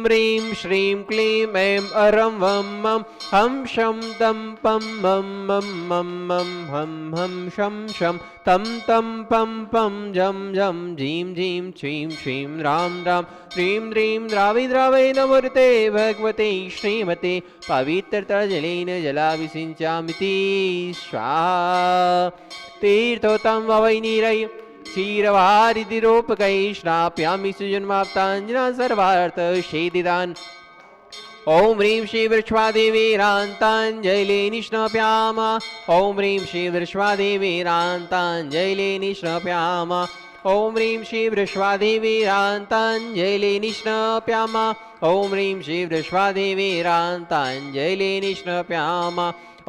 ह्रीं श्रीं क्लीं ऐं अरं वं मं हं शं तं पं मं मं मं मं हं हं शं शं तं तं पं पं जं जं जीं जीं छीं छीं रां रां ह्रीं ह्रीं द्रावि द्रावै नमोऽर्ते भगवते श्रीमते पवित्रतरजलेन जलाभिषिञ्चामिति स्वाहा तीर्थोत्तम ववैनीरै क्षीरवारिधिरूपकै श्राप्यामि सुजन्माप्ताञ्जना सर्वार्थशेदिदान् ॐ ह्रीं श्री वृक्ष्वादेवीरान्ताञ्जलि निष्णप्याम ॐ ह्रीं श्री वृक्ष्वादेवीरान्ताञ्जलि निष्णप्याम ॐ ह्रीं श्री वृक्ष्वादेवीरान्ताञ्जलि निष्णप्याम ॐ ह्रीं श्री वृक्ष्वादेवीरान्ताञ्जलि निष्णप्याम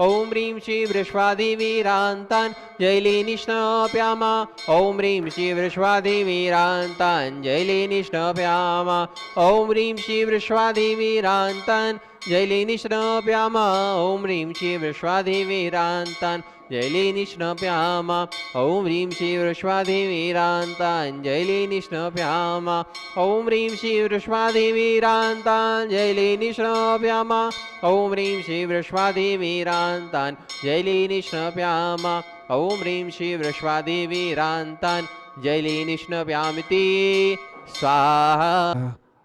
ॐ ह्रीं श्री वृक्ष्वादेवीरान्ताञ्जलि निष्णप्याम ॐ ह्रीं श्री वृक्ष्वादेवीरान्ताञ्जलि निष्णप्याम ॐ ह्रीं श्री वृक्ष्वादेवीरान्ताञ्जलि निष्णप्याम ॐ ह्रीं श्री वृक्ष्वादेवीरान्ताञ्जलि निष्णप्याम ॐ ह्रीं श्री वृक्ष्वादेवीरान्ताञ्जलि निष्णप्याम ॐ ह्रीं श्री वृक्ष्वादेवीरान्ताञ्जलि निष्णप्याम ॐ ह्रीं श्री वृक्ष्वादेवीरान्ताञ्जलि निष्णप्याम ॐ ह्रीं श्री वृक्ष्वादेवीरान्ताञ्जलि निष्णप्यामिति स्वाहा।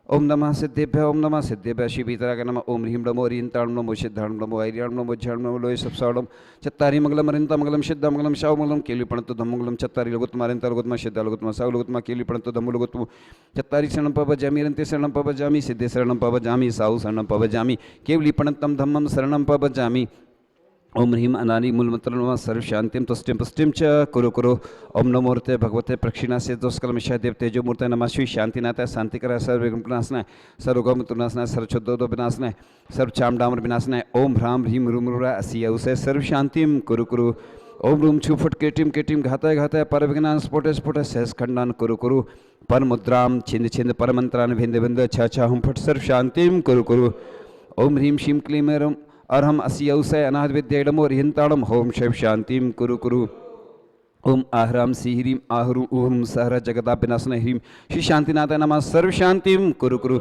ओम नमः सिद्धेभ्य ओम नमः सिद्धेभ्य श्री पीतराग नमः ओम ह्रीं नमो ह्रीं नमो सिद्धाणं नमो ऐर्याणं नमो ज्ञानं नमो लोय सप्सावडं चत्तारि मंगलम अरिंता मंगलम सिद्धा मंगलम शाव मंगलम केली पणतो धम्म मंगलम चत्तारि लघुत्तम अरिंता लघुत्तम सिद्धा लघुत्तम साव लघुत्तम केली पणतो धम्म लघुत्तम चत्तारि शरणं पवजामि अरिंते शरणं पवजामि सिद्धे शरणं पवजामि साव शरणं पवजामि केवली पणतं धम्मं शरणं पवजामि ओम ह्रीं अनानि मूलमंत्र नमः सर्व शांतिम तुष्टिम पुष्टिम च कुरु कुरु ओम नमोर्ते भगवते प्रक्षिणास्य दोस्कलमिषा देव तेजो मूर्ते नमः श्री शांतिनाथ शांतिकर सर्व विघ्ननाशनाय सर्व गौमतुनाशनाय सर्व शुद्धोदो विनाशनाय सर्व चामडामर विनाशनाय ओम ह्रां ह्रीं रुमरुरा असिया उसे सर्व शांतिम कुरु कुरु ओम रूम छु फुट केटिम घाताय घाताय पर विघ्नान स्फोटे स्फोटे सहस खंडान कुरु कुरु पर मुद्राम छिंद छिंद पर मंत्रान भिंद भिंद छ छ हम फट सर्व शांतिम कुरु कुरु ओम ह्रीं श्रीं क्लीं ऐं अर्हम अस्यौसै अनाहत विद्येडमो ह्रियंताड़म होम शिव शांतिम कुरु कुरु ओम आहराम सी ह्रीं आहरु ओम सहर जगदा विनाशन ह्रीं श्री शांतिनाथ नमः सर्व शांतिम कुरु कुरु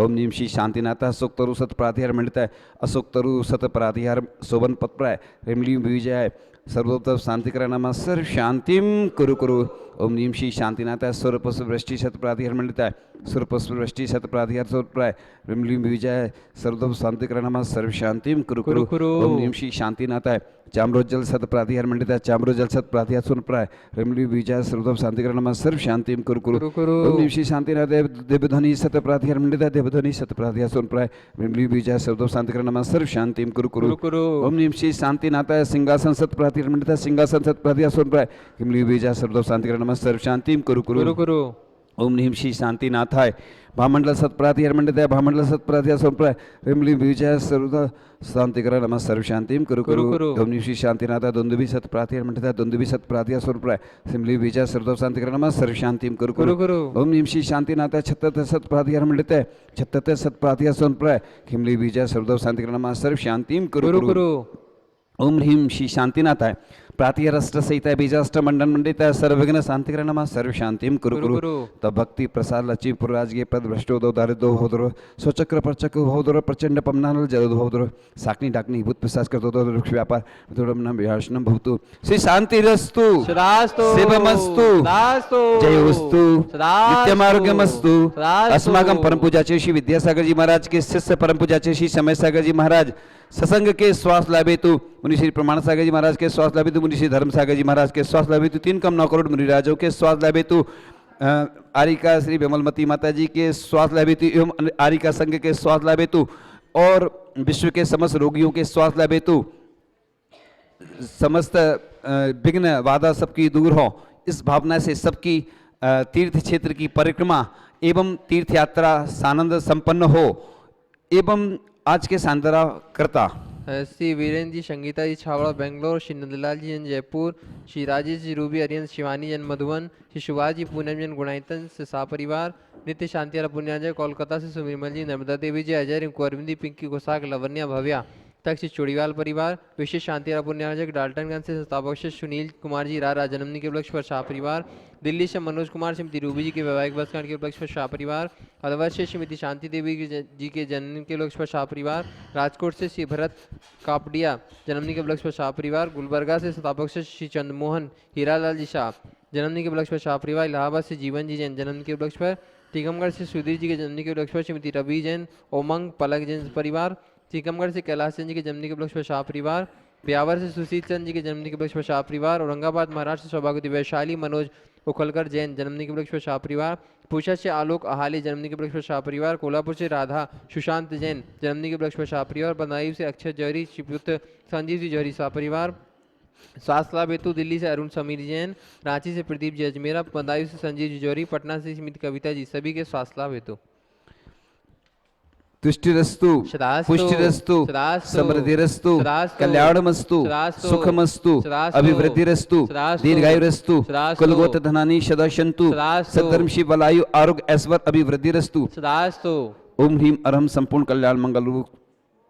ओम नीम श्री शांतिनाथ अशोकतरु सत प्रातिहार मंडिताय अशोकतरु सत प्रातिहार शोभन पत्प्राय रिमली विजय सर्वोत्तम शांतिकर नमः सर्व शांतिम कुरु कुरु ओम नीम श्री शांतिनाथ स्वरपस्व वृष्टि शत प्रातिहार मंडिताय स्वरपस्व वृष्टि शत प्रातिहार स्वप्राय रिमली विजय सर्वोत्तम शांतिकर नमः सर्व शांतिम कुरु कुरु ओम नीम श्री शांतिनाथ चाम्रोज्जल सत प्रातिहार मंडिताय चाम्रोजल सत प्रातिहार स्वप्राय रिमली विजय सर्वोत्तम शांतिकर नमः सर्व शांतिम कुरु कुरु ओम नीम श्री शांतिनाथ देवध्वनि सत प्रातिहार मंडिताय देवध्वनि सत प्रातिहार स्वप्राय रिमली विजय सर्वोत्तम शांतिकर नमः सर्व शांतिम कुरु कुरु ओम नीम श्री शांतिनाथ सिंहासन सत प्रातिहार मंडिताय सिंहासन सत प्रातिहार स्वप्राय रिमली विजय सर्वोत्तम शांतिकर नमः सर्व शांतिम कुरु कुरु ओम नीम श्री शांतिनाथाय भामंडल सत्प्रातिहार मंडिताय भामंडल सत्प्रातिहार स्वप्राय रिमली विजय सर्वोत्तम शांतिकर नमः सर्व शांतिम कुरु कुरु ओम नीम श्री शांतिनाथ दुंदुभि सत्प्रातिहार मंडिताय दुंदुभि सत्प्रातिहार स्वप्राय रिमली विजय सर्वोत्तम शांतिकर नमः सर्व शांतिम कुरु कुरु ओम नीम श्री शांतिनाथ छत्तत सत्प्रातिहार मंडिताय छत्तत सत्प्रातिहार स्वप्राय रिमली विजय सर्वोत्तम शांतिकर नमः सर्व शांतिम कुरु कुरु ओम ह्रीं श्री शांतिनाथाय प्रातिहारष्ट सहिताय बीजाष्ट मंडन मंडिताय सर्वविघ्न शांतिकर नमः सर्व शांतिम कुरु कुरु तब भक्ति प्रसाद लक्ष्मीपुर राजगे पद भ्रष्टोदो दारिद्रो भौद्रो स्वचक्र परचक्र भौद्रो प्रचंड पमनानल जलद भौद्रो साकनी डाकनी भूत पिशाच करतो वृक्ष व्यापार थोड़म विहार्षणम भवतु श्री शांतिरस्तु सदास्तु शिवमस्तु सदास्तु जयोस्तु नित्यमारोग्यमस्तु अस्माकं परम पूज्य श्री विद्यासागर जी महाराज के शिष्य परम पूज्य श्री समय सागर जी महाराज सत्संग के स्वास्थ्य लाभेतु मुनि श्री प्रमाण सागर जी महाराज के स्वास्थ्य लाभेतु मुनि श्री धर्म सागर जी महाराज के स्वास्थ्य लाभेतु 3 कम 9 करोड़ मुनि राजों के स्वास्थ्य लाभेतु आरिका श्री विमलमती माता जी के स्वास्थ्य लाभेतु एवं आरिका संघ के स्वास्थ्य लाभेतु और विश्व के समस्त रोगियों के स्वास्थ्य लाभेतु समस्त विघ्न बाधा सबकी दूर हो इस भावना से सबकी तीर्थ क्षेत्र की परिक्रमा एवं तीर्थ यात्रा सानंद संपन्न हो एवं आज के सांदरा करता श्री वीरेंद्र जी संगीता जी छावड़ा बेंगलोर, श्री नंदलाल जी जन जयपुर, श्री राजेश जी रूबी अरियन शिवानी जन मधुबन, श्री सुभाष जी पूनम जन गुणायतन से सा परिवार, नित्य शांति पुण्याजय कोलकाता से सुमिरमल जी, नर्मदा देवी जी, अजय रिंकू अरविंदी, पिंकी घोषाक, लवन्या भव्या, तक श्री चूड़ीवाल परिवार, विशेष शांति पुण्यार्जक डाल्टनगंज से संस्थापक सुनील कुमार जी रारा जन्मदिन के उपलक्ष्य पर शाह परिवार, दिल्ली से मनोज कुमार श्रीमती रूबी जी के वैवाहिक वर्षगांठ के उपलक्ष्य पर शाह परिवार, अलवर से श्रीमती शांति देवी जी के जन्मदिन के उपलक्ष्य पर शाह परिवार, राजकोट से श्री भरत कापडिया जन्मदिन के उपलक्ष्य पर शाह परिवार, गुलबर्गा से संस्थापक श्री चंद्रमोहन हीरालाल जी शाह जन्मदिन के उपलक्ष्य पर शाह परिवार, इलाहाबाद से जीवन जी जैन जन्मदिन के उपलक्ष्य पर, टीकमगढ़ से सुधीर जी के जन्मदिन के उपलक्ष्य पर श्रीमती रवि जैन उमंग पलक जैन परिवार, टीकमगढ़ से कैलाश चंद जी के जन्मदिन के उपलक्ष्य पर शाह परिवार, ब्यावर से सुशील चंद जी के जन्मदिन के उपलक्ष्य पर शाह परिवार, औरंगाबाद महाराष्ट्र से सौभाग्यवती वैशाली मनोज उखलकर जैन जन्मदिन के उपलक्ष्य पर शाह परिवार, पूछा से आलोक आहाले जन्मदिन के उपलक्ष्य पर शाह परिवार, कोल्हापुर से राधा सुशांत जैन जन्मदिन के उपलक्ष्य पर शाह परिवार, बदायूं से अक्षय जौहरी शिवपुत्र संजीव जी जौहरी शाह परिवार, सासला बेतु दिल्ली से अरुण समीर जैन, रांची से प्रदीप जी अजमेरा, बदायूं से संजीव जी जौहरी, पटना से स्मित कविता जी, सभी के सासला बेतु। तुष्टिरस्तु, सदास्तु, पुष्टिरस्तु, सदास्तु, समृद्धिरस्तु, सदास्तु, कल्याणमस्तु, सदास्तु, सुखमस्तु, सदास्तु, अभिवृद्धिरस्तु, सदास्तु, दीर्घायुरस्तु, सदास्तु, कुलगोत्र धनानि सदाशन्तु, सदास्तु, सद्धर्मशी बलायु आरोग्य ऐश्वर्य अभिवृद्धिरस्तु। सदास्तु। ओम ह्रीम अरहम संपूर्ण कल्याण मंगल रूप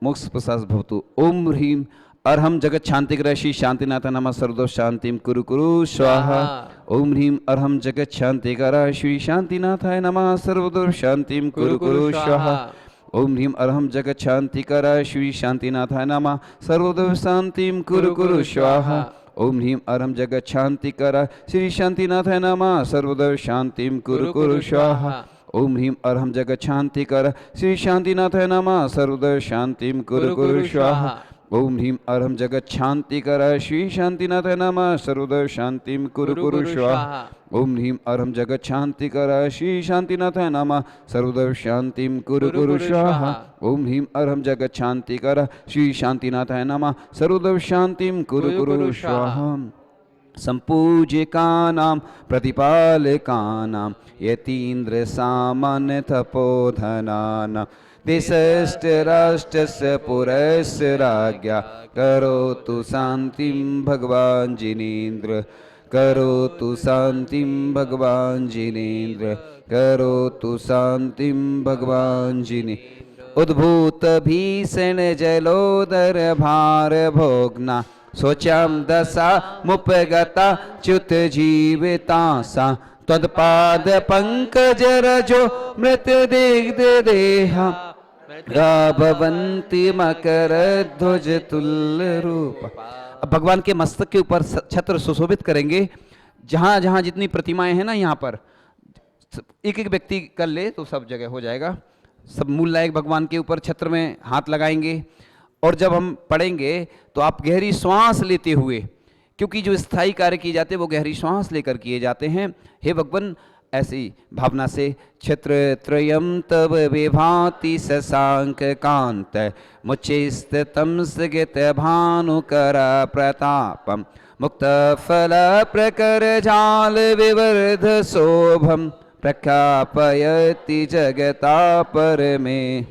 मोक्ष प्रसाद भवतु। ओम ह्रीम अरहम जगत शांति ग्रही शांतिनाथ नमः सर्वदोष शांतिम कुरु कुरु स्वाहा। ओम ह्रीम अरहम जगत शांति श्री शांतिनाथाय नमः सर्वदोष शांतिम कुरु कुरु स्वाहा। ओम ह्रीम अरहम जगत शांति श्री शांतिनाथाय नमः सर्वदोष शांतिम कुरु कुरु स्वाहा। ओम ह्रीम अरहम जगत शांति श्री शांतिनाथाय नमः सर्वदोष शांतिम कुरु कुरु स्वाहा। ओम ह्रीम अरहम जगत शांति श्री शांतिनाथाय नमः सर्वदोष शांतिम कुरु कुरु स्वाहा। ओम ह्रीम अरहम जगत शांति श्री शांतिनाथाय नमः सर्वदोष शांतिम कुरु कुरु स्वाहा। ओम ह्रीम अरहम जगत शांति श्री शांतिनाथाय नमः सर्वदोष शांतिम कुरु कुरु स्वाहा। ओम ह्रीम अरहम जगत शांति श्री शांतिनाथाय नमः सर्वदोष शांतिम कुरु कुरु स्वाहा। संपूज्यकानां प्रतिपालकानां यतीन्द्र सामान्य तपोधनानां देशस्य राष्ट्रस्य पुरस्य राज्ञा करोतु शान्तिं भगवान् जिनेन्द्र। करोतु शान्तिं भगवान् जिनेन्द्र। करोतु शान्तिं भगवान् जिनेन्द्र। उद्भूत भीषण जलोदर भार भोग्ना शोचां दशा मुपगता च्युत जीविता सा त्वत्पाद पंकज रजो मृत दिग्ध देहा भवन्ति मकर ध्वज तुल्य रूप। अब भगवान के मस्तक के ऊपर छत्र सुशोभित करेंगे। जहां जहां जितनी प्रतिमाएं हैं ना, यहाँ पर एक एक व्यक्ति कर ले तो सब जगह हो जाएगा। सब मूल लायक भगवान के ऊपर छत्र में हाथ लगाएंगे और जब हम पढ़ेंगे तो आप गहरी श्वास लेते हुए, क्योंकि जो स्थायी कार्य किए जाते हैं वो गहरी श्वास लेकर किए जाते हैं। हे भगवान, ऐसी भावना से छत्र त्रयम तब विभाति शशांक कांत मुच्चिस्तम सगित भानुकर प्रतापम मुक्त फल प्रकर जाल विवर्ध शोभम प्रख्यापयति जगता पर में।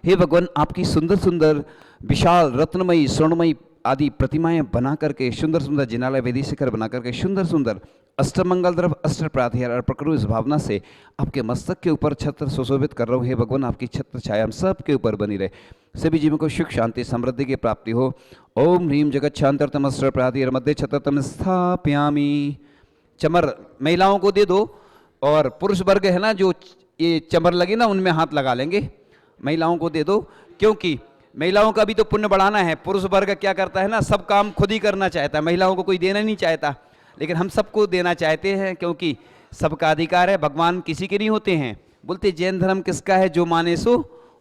हे भगवान, आपकी सुंदर सुंदर विशाल रत्नमयी स्वर्णमयी आदि प्रतिमाएं बना करके, सुंदर सुंदर जिनालय वेदी शिखर बना करके, सुंदर सुंदर अष्टमंगल द्रव्य अष्ट प्राधिकार अर्पण करूं। इस भावना से आपके मस्तक के ऊपर छत्र सुशोभित कर रहा हूँ। हे भगवान, आपकी छत्र छाया हम सब के ऊपर बनी रहे। सभी जीवों को सुख शांति समृद्धि की प्राप्ति हो। ओम ह्रीम जगत शांतरतम अष्ट प्राधिकार मध्य छत्रतम स्थापयामी। चमर महिलाओं को दे दो और पुरुष वर्ग है ना, जो ये चमर लगे ना, उनमें हाथ लगा लेंगे। महिलाओं को दे दो, क्योंकि महिलाओं का भी तो पुण्य बढ़ाना है। पुरुष वर्ग क्या करता है ना, सब काम खुद ही करना चाहता है, महिलाओं को कोई देना नहीं चाहता। लेकिन हम सबको देना चाहते हैं, क्योंकि सबका अधिकार है। भगवान किसी के नहीं होते हैं। बोलते जैन धर्म किसका है, जो माने सो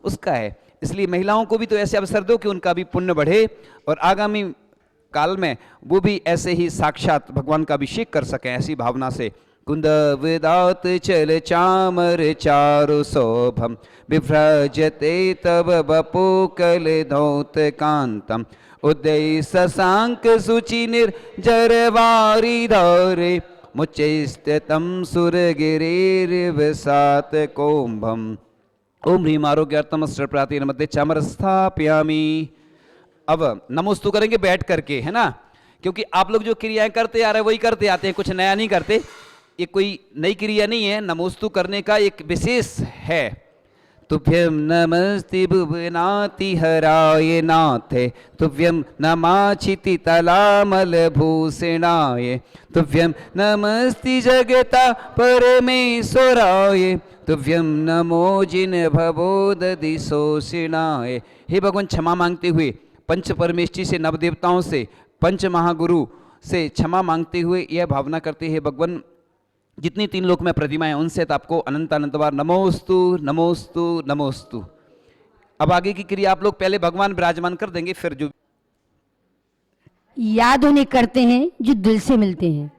उसका है। इसलिए महिलाओं को भी तो ऐसे अवसर दो कि उनका भी पुण्य बढ़े और आगामी काल में वो भी ऐसे ही साक्षात भगवान का अभिषेक कर सकें। ऐसी भावना से कुंद विदात चल चामर चारु शोभम विभ्रजते तब बपो कल धौत कांतम उदय शशांक सुचि निर्जरवारी धौरे मुच्चैस्थितम सुरगिरिर्विसात कोम्भम। ओम ह्रीम आरोग्यार्थम अस्त्रप्रातिर मध्य चामर स्थापयामी। अब नमोस्तु करेंगे बैठ करके, है ना, क्योंकि आप लोग जो क्रियाएं करते आ रहे वही करते आते हैं, कुछ नया नहीं करते। ये कोई नई क्रिया नहीं है। नमोस्तु करने का एक विशेष है। तुभ्यं नमस्ते भुवनाति हराय नाथे, तुभ्यं नमाचिति तलामलभूषणाय, तुभ्यं नमस्ते जगता परमेश्वराय, तुभ्यं नमो जिन भवोदधि शोषणाय। हे भगवान, क्षमा मांगते हुए पंच परमेष्ठी से, नवदेवताओं से, पंच महागुरु से क्षमा मांगते हुए यह भावना करते हैं भगवान जितनी तीन लोक में प्रतिमाएं उनसे तो आपको अनंत अनंत बार नमोस्तु नमोस्तु नमोस्तु। अब आगे की क्रिया आप लोग पहले भगवान विराजमान कर देंगे, फिर जो याद उन्हें करते हैं जो दिल से मिलते हैं,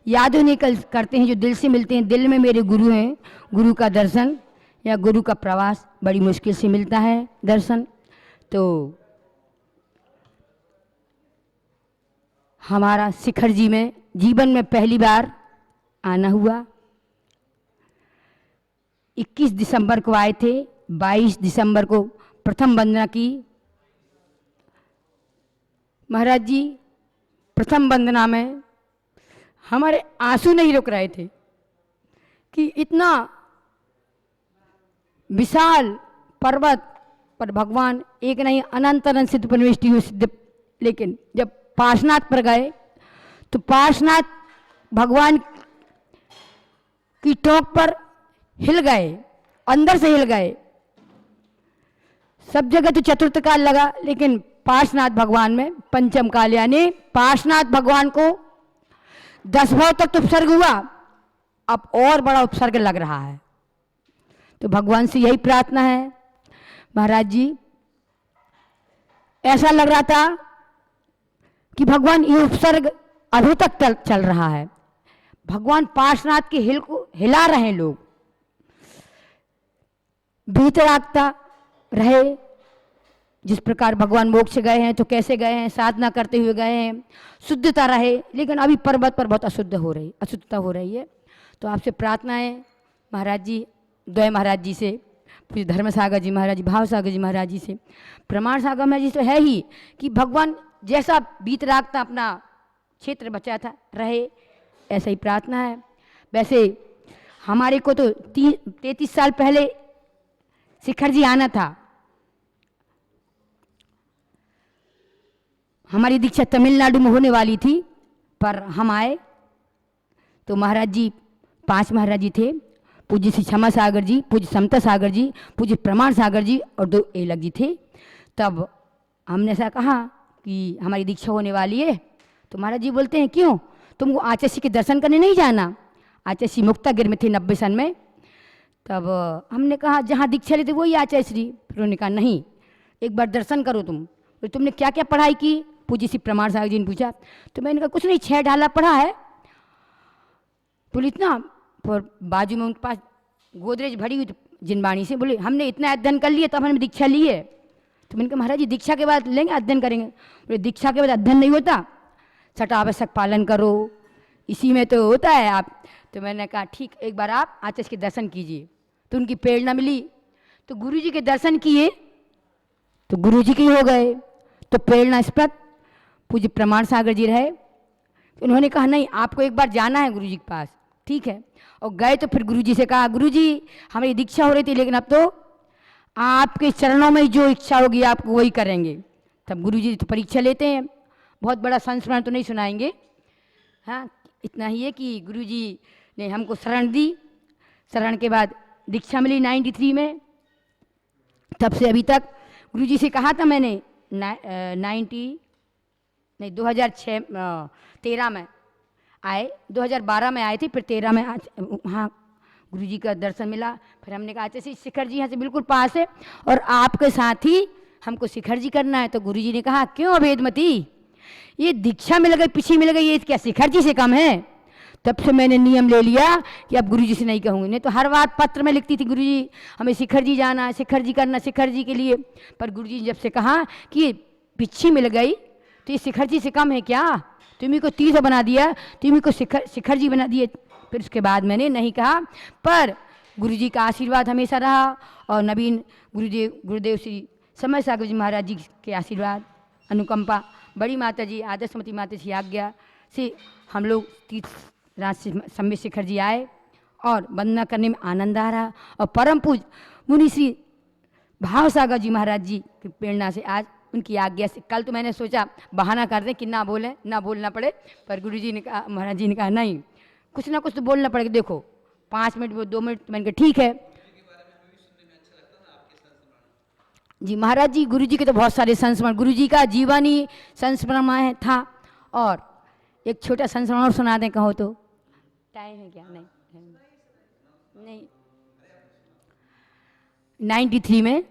याद उन्हें करते हैं जो दिल से मिलते हैं। दिल में मेरे गुरु हैं, गुरु का दर्शन या गुरु का प्रवास बड़ी मुश्किल से मिलता है दर्शन। तो हमारा शिखर जी में जीवन में पहली बार आना हुआ। 21 दिसंबर को आए थे, 22 दिसंबर को प्रथम वंदना की। महाराज जी प्रथम वंदना में हमारे आंसू नहीं रुक रहे थे कि इतना विशाल पर्वत पर भगवान एक नहीं अनंत अनंत सिद्ध परमेष्टि हुए सिद्ध। लेकिन जब पार्श्वनाथ पर गए तो पार्श्वनाथ भगवान की टोक पर हिल गए, अंदर से हिल गए। सब जगह तो चतुर्थ काल लगा, लेकिन पार्श्वनाथ भगवान में पंचम काल, यानी पार्श्वनाथ भगवान को 10 भाव तक तो उपसर्ग हुआ, अब और बड़ा उपसर्ग लग रहा है। तो भगवान से यही प्रार्थना है महाराज जी। ऐसा लग रहा था कि भगवान ये उपसर्ग अभी तक चल रहा है। भगवान पार्श्वनाथ के हिल को हिला रहे हैं, लोग भीतरागता रहे। जिस प्रकार भगवान मोक्ष गए हैं तो कैसे गए हैं, साधना करते हुए गए हैं, शुद्धता रहे। लेकिन अभी पर्वत पर बहुत अशुद्धता हो रही है। तो आपसे प्रार्थना है महाराज जी, द्वय महाराज जी से, पूज्य धर्म सागर जी महाराज जी, भाव सागर जी महाराज जी से, प्रमाण सागर महाराज जी तो है ही कि भगवान जैसा बीतरागता अपना क्षेत्र बचा था रहे, ऐसा ही प्रार्थना है। वैसे हमारे को तो 33 साल पहले शिखर जी आना था। हमारी दीक्षा तमिलनाडु में होने वाली थी, पर हम आए तो महाराज जी 5 महाराज जी थे, पूज्य श्री क्षमा सागर जी, पूज्य समता सागर जी, पूज्य प्रमाण सागर जी और 2 एलक जी थे। तब हमने ऐसा कहा कि हमारी दीक्षा होने वाली है। तो महाराज जी बोलते हैं क्यों, तुमको आचार्य के दर्शन करने नहीं जाना? आचार्य मुक्तागिर में थे 90 सन में। तब हमने कहा जहाँ दीक्षा लेते वही आचार्य श्री। फिर उन्होंने कहा नहीं, एक बार दर्शन करो तुम। तो तुमने क्या क्या पढ़ाई की? पूज्य श्री प्रमाण सागर जी ने पूछा। तो मैंने कहा कुछ नहीं, 6 ढाला पढ़ा है। बोले इतना? फिर बाजू में उनके पास गोदरेज भरी हुई जिनवाणी से, बोले हमने इतना अध्ययन कर लिया तब हमने दीक्षा ली है। तो मैंने कहा महाराज जी दीक्षा के बाद लेंगे, अध्ययन करेंगे? बोले दीक्षा के बाद अध्ययन नहीं होता, छठा आवश्यक पालन करो, इसी में तो होता है आप। तो मैंने कहा ठीक, एक बार आप आचार्य के दर्शन कीजिए। तो उनकी प्रेरणा मिली, तो गुरु जी के दर्शन किए तो गुरु जी के ही हो गए। तो प्रेरणा स्प्रद पूज्य प्रमाण सागर जी रहे। उन्होंने कहा नहीं, आपको एक बार जाना है गुरु जी के पास। ठीक है, और गए। तो फिर गुरु जी से कहा गुरु जी हमारी दीक्षा हो रही थी, लेकिन अब तो आपके चरणों में जो इच्छा होगी आपको वही करेंगे। तब गुरु जी तो परीक्षा लेते हैं, बहुत बड़ा संस्मरण तो नहीं सुनाएंगे। हाँ, इतना ही है कि गुरु जी ने हमको शरण दी। शरण के बाद दीक्षा मिली 93 में। तब से अभी तक गुरु जी से कहा था मैंने 2013 में आए, 2012 में आए थे, फिर 13 में हाँ गुरु जी का दर्शन मिला। फिर हमने कहा अच्छा शिखर जी यहाँ से बिल्कुल पास है और आपके साथ ही हमको शिखर जी करना है। तो गुरु जी ने कहा क्यों अभेदमती, ये दीक्षा मिल गई, पीछे मिल गई, ये क्या शिखर जी से कम है? तब से मैंने नियम ले लिया कि अब गुरु जी से नहीं कहूँगी। नहीं तो हर बार पत्र में लिखती थी गुरु जी हमें शिखर जी जाना है, शिखर जी करना, शिखर जी के लिए। पर गुरु जी ने जब से कहा कि ये पीछे मिल गई तो ये शिखर जी से कम है क्या? तुम्ही को 30 बना दिया, तुम्ही को शिखर जी बना दिए। फिर उसके बाद मैंने नहीं कहा। पर गुरु जी का आशीर्वाद हमेशा रहा और नवीन गुरुदेव श्री समय सागर जी महाराज जी के आशीर्वाद, अनुकंपा, बड़ी माता जी आदर्शमती माता जी आज्ञा से हम लोग तीर्थ राज सम्य शिखर जी आए और वंदना करने में आनंद आ रहा। और परम पूज मुनि श्री भाव सागर जी महाराज जी की प्रेरणा से आज उनकी आज्ञा से, कल तो मैंने सोचा बहाना कर दें कि ना बोलें, ना बोलना पड़े, पर गुरु जी ने कहा, महाराज जी ने कहा नहीं, कुछ ना कुछ तो बोलना पड़ेगा। देखो 5 मिनट 2 मिनट, मैंने कहा ठीक है जी। महाराज जी गुरु जी के तो बहुत सारे संस्मरण, गुरु जी का जीवन ही संस्मरण था। और एक छोटा संस्मरण और सुना दें कहो तो, टाइम है क्या? नहीं 93 में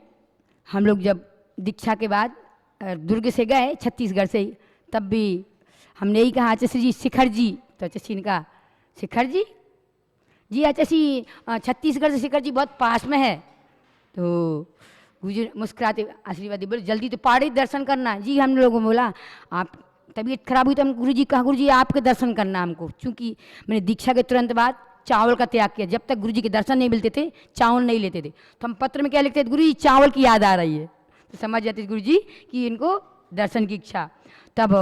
हम लोग जब दीक्षा के बाद दुर्ग से गए छत्तीसगढ़ से, तब भी हमने यही कहा आचार्य जी शिखर जी, तो आचार्य ने कहा शिखर जी जी आचार्य छत्तीसगढ़ से शिखर जी बहुत पास में है। तो गुरु मुस्कुराते आशीर्वाद बोले जल्दी तो पहाड़ी दर्शन करना जी। हम लोगों ने बोला आप तबीयत खराब हुई तो हम गुरु जी कहा गुरु जी आपके दर्शन करना हमको, क्योंकि मैंने दीक्षा के तुरंत बाद चावल का त्याग किया। जब तक गुरु जी के दर्शन नहीं मिलते थे चावल नहीं लेते थे। तो हम पत्र में क्या लिखते थे, गुरु जी चावल की याद आ रही है, तो समझ जाते थे गुरु जी कि इनको दर्शन की इच्छा। तब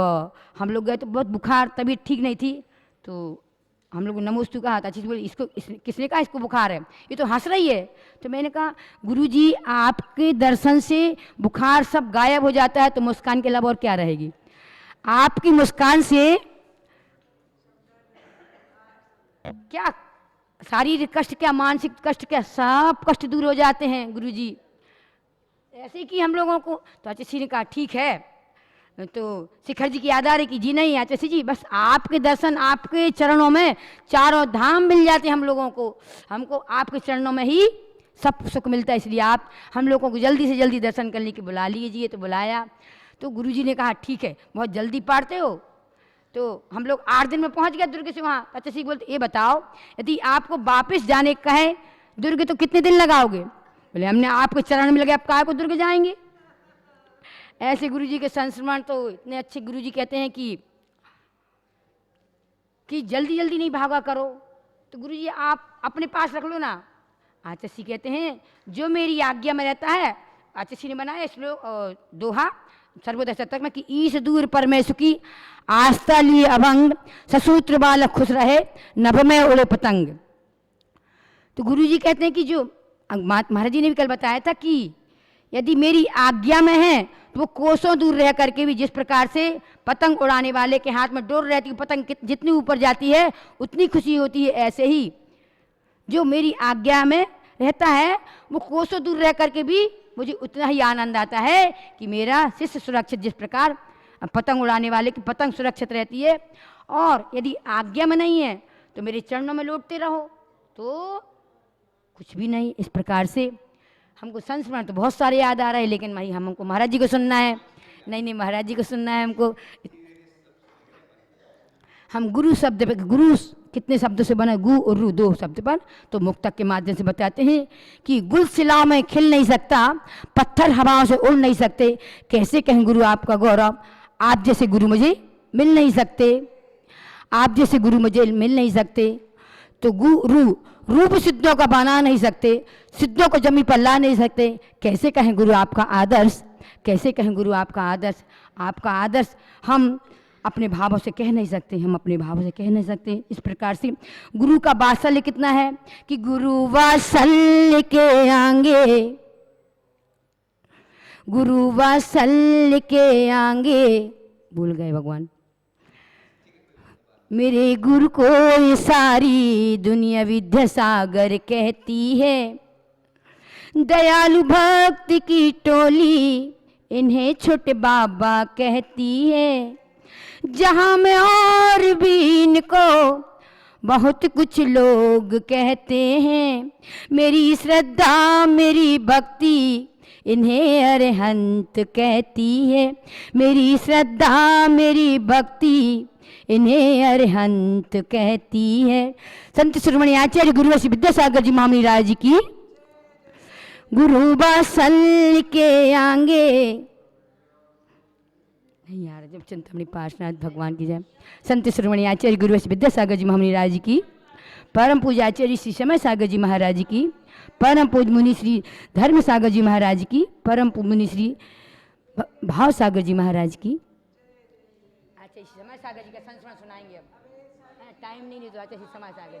हम लोग गए तो बहुत बुखार, तबीयत ठीक नहीं थी, तो हम लोग नमोस्तु कहा था। बोले इसको किसने कहा इसको बुखार है, ये तो हंस रही है। तो मैंने कहा गुरु जी आपके दर्शन से बुखार सब गायब हो जाता है, तो मुस्कान के अलावा और क्या रहेगी। आपकी मुस्कान से क्या शारीरिक कष्ट, क्या मानसिक कष्ट, क्या सब कष्ट दूर हो जाते हैं गुरु जी। ऐसे कि हम लोगों को, तो आचार्य ने कहा ठीक है। तो शिखर जी की याद आ रही कि जी नहीं आचार्य जी बस आपके दर्शन, आपके चरणों में चारों धाम मिल जाते हैं हम लोगों को, हमको आपके चरणों में ही सब सुख मिलता है, इसलिए आप हम लोगों को जल्दी से जल्दी दर्शन करने के बुला लीजिए। तो बुलाया तो गुरु जी ने कहा ठीक है बहुत जल्दी पाड़ते हो। तो हम लोग 8 दिन में पहुंच गए दुर्ग से वहाँ। आचार्य बोलते ये बताओ यदि आपको वापस जाने कहे दुर्ग तो कितने दिन लगाओगे। बोले हमने आपके चरण में लगे, आप काहे को दुर्ग जाएंगे। ऐसे गुरु जी के संस्मरण तो इतने अच्छे गुरु जी कहते हैं कि जल्दी जल्दी नहीं भागा करो, तो गुरु जी आप अपने पास रख लो ना। आचार्य कहते हैं जो मेरी आज्ञा में रहता है, आचार्य ने बनाया श्लोक दोहा सर्वोदय शतक में कि ईश दूर परमेश की आस्था लिए अभंग, ससूत्र बालक खुश रहे नभ में उड़े पतंग। तो गुरु जी कहते हैं कि जो महाराज जी ने भी कल बताया था कि यदि मेरी आज्ञा में है तो वो कोसों दूर रह करके भी, जिस प्रकार से पतंग उड़ाने वाले के हाथ में डोर रहती है, पतंग जितनी ऊपर जाती है उतनी खुशी होती है, ऐसे ही जो मेरी आज्ञा में रहता है वो कोसों दूर रह करके भी मुझे उतना ही आनंद आता है कि मेरा शिष्य सुरक्षित, जिस प्रकार पतंग उड़ाने वाले की पतंग सुरक्षित रहती है। और यदि आज्ञा में नहीं है तो मेरे चरणों में लौटते रहो तो कुछ भी नहीं। इस प्रकार से हमको संस्मरण तो बहुत सारे याद आ रहे हैं, लेकिन भाई हमको महाराज जी को सुनना है। नहीं महाराज जी को सुनना है हमको। हम गुरु शब्द पे, गुरु कितने शब्दों से बना, गु और रू 2 शब्द पर, तो मुक्तक के माध्यम से बताते हैं कि गुल शिला में खिल नहीं सकता, पत्थर हवाओं से उड़ नहीं सकते, कैसे कहें गुरु आपका गौरव, आप जैसे गुरु मुझे मिल नहीं सकते, आप जैसे गुरु मुझे मिल नहीं सकते। तो गुरु रूप सिद्धों का बना नहीं सकते, सिद्धों को जमी पर ला नहीं सकते, कैसे कहें गुरु आपका आदर्श, कैसे कहें गुरु आपका आदर्श। आपका आदर्श हम अपने भावों से कह नहीं सकते, हम अपने भावों से कह नहीं सकते। इस प्रकार से गुरु का वात्सल्य कितना है कि गुरु वात्सल्य के आगे, गुरु वात्सल्य के आगे, भूल गए भगवान, मेरे गुरु को ये सारी दुनिया विद्या सागर कहती है, दयालु भक्त की टोली इन्हें छोटे बाबा कहती है, जहाँ में और भी इनको बहुत कुछ लोग कहते हैं, मेरी श्रद्धा मेरी भक्ति इन्हें अरहंत कहती है, मेरी श्रद्धा मेरी भक्ति इन्हें अरहंत कहती है। संत शिरोमणि आचार्य गुरु श्री विद्यासागर जी महामुनि राज जी की, गुरु वात्सल्य के आगे, नहीं यार जब चिंतामणि पार्श्वनाथ भगवान की जय। संत शिरोमणि आचार्य गुरु श्री विद्यासागर जी महामुनि राज जी की, परम पूज्य आचार्य श्री समय सागर जी महाराज की, परम पूज्य मुनि श्री धर्म सागर जी महाराज की, परम पूज्य मुनि श्री भाव सागर जी महाराज की। अच्छा समय सागर जी का संस्मरण सुनाएंगे अब, टाइम नहीं तो आचार्य श्री समय सागर